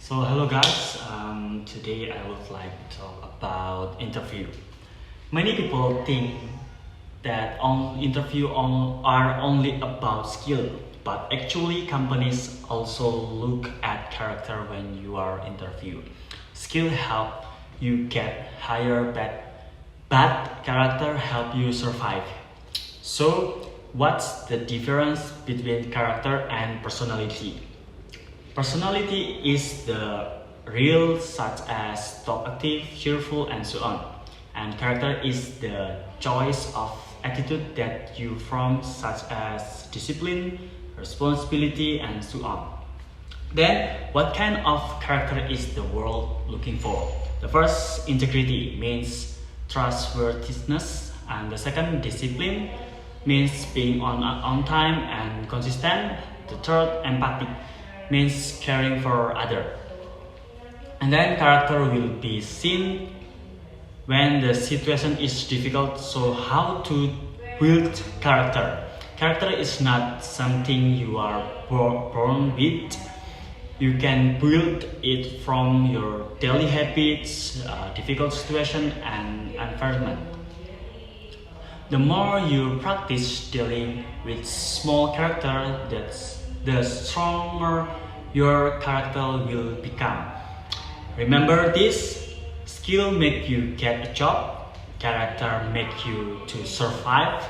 So hello guys, today I would like to talk about interview. Many people think that are only about skill, but actually companies also look at character when you are interviewed. Skill help you get hired, but character help you survive. So what's the difference between character and personality? Personality is the real, such as talkative, cheerful, and so on. And character is the choice of attitude that you form, such as discipline, responsibility, and so on. Then, what kind of character is the world looking for? The first, integrity, means trustworthiness, and the second, discipline, means being on time and consistent. The third, empathy, means caring for others. And then character will be seen when the situation is difficult. So how to build character? Character is not something you are born with. You can build it from your daily habits, difficult situation, and environment. The more you practice dealing with small character, the stronger your character will become. Remember this, skill make you get a job, character make you to survive,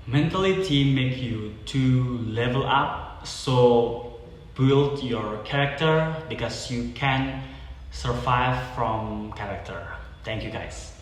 mentality make you to level up. So build your character because you can survive from character. Thank you guys.